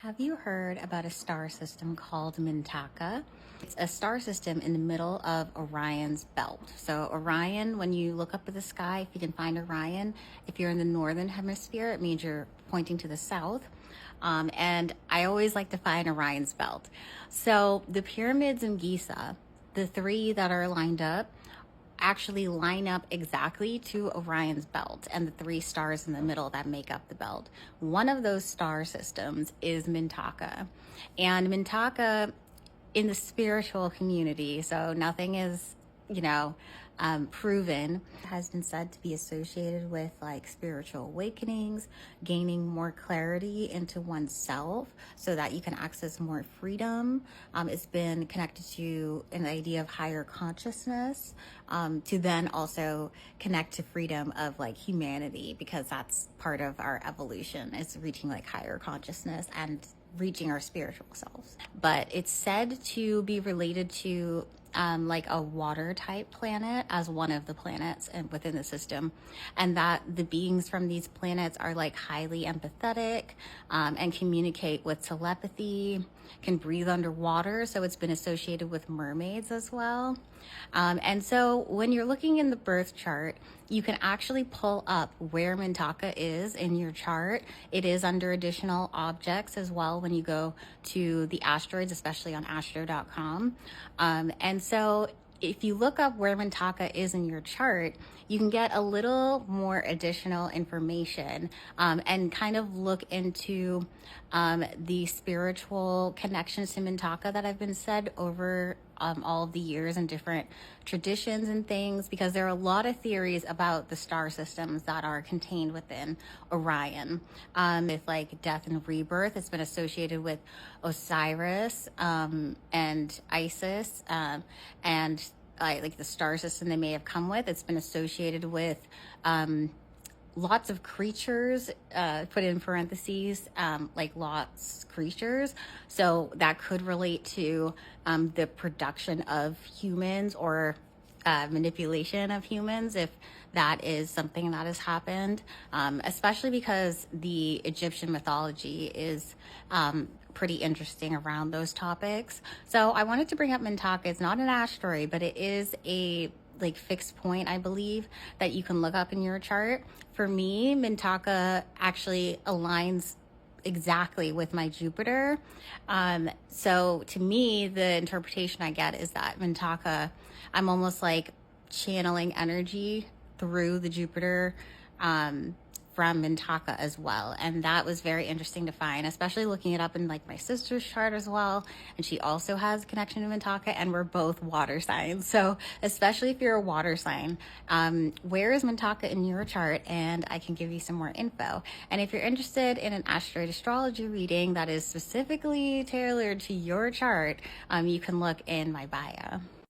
Have you heard about a star system called Mintaka? It's a star system in the middle of Orion's belt. So Orion, when you look up at the sky, if you can find Orion, if you're in the northern hemisphere, it means you're pointing to the south. And I always like to find Orion's belt. So the pyramids in Giza, the three that are lined up, actually line up exactly to Orion's belt and the three stars in the middle that make up the belt. One of those star systems is Mintaka. And Mintaka in the spiritual community, so nothing is, proven, has been said to be associated with like spiritual awakenings, gaining more clarity into oneself so that you can access more freedom. It's been connected to an idea of higher consciousness, to then also connect to freedom of like humanity, because that's part of our evolution, is reaching like higher consciousness and reaching our spiritual selves. But it's said to be related to like a water type planet as one of the planets and within the system, and that the beings from these planets are like highly empathetic, and communicate with telepathy, can breathe underwater, so it's been associated with mermaids as well. And so when you're looking in the birth chart, you can actually pull up where Mintaka is in your chart. It is under additional objects as well when you go to the asteroids, especially on astro.com. And so if you look up where Mintaka is in your chart, you can get a little more additional information, and kind of look into the spiritual connections to Mintaka that have been said over all of the years and different traditions and things, because there are a lot of theories about the star systems that are contained within Orion. With like death and rebirth, it's been associated with Osiris, and Isis, and like the star system they may have come with. It's been associated with lots of creatures, put in parentheses, like lots creatures. So that could relate to the production of humans, or manipulation of humans, if that is something that has happened, especially because the Egyptian mythology is pretty interesting around those topics. So I wanted to bring up Mintaka. It's not an asteroid, but it is a like fixed point, I believe, that you can look up in your chart. For me, Mintaka actually aligns exactly with my Jupiter. So to me, the interpretation I get is that Mintaka, I'm almost like channeling energy through the Jupiter, from Mintaka as well. And that was very interesting to find, especially looking it up in like my sister's chart as well. And she also has a connection to Mintaka, and we're both water signs. So especially if you're a water sign, where is Mintaka in your chart? And I can give you some more info. And if you're interested in an asteroid astrology reading that is specifically tailored to your chart, you can look in my bio.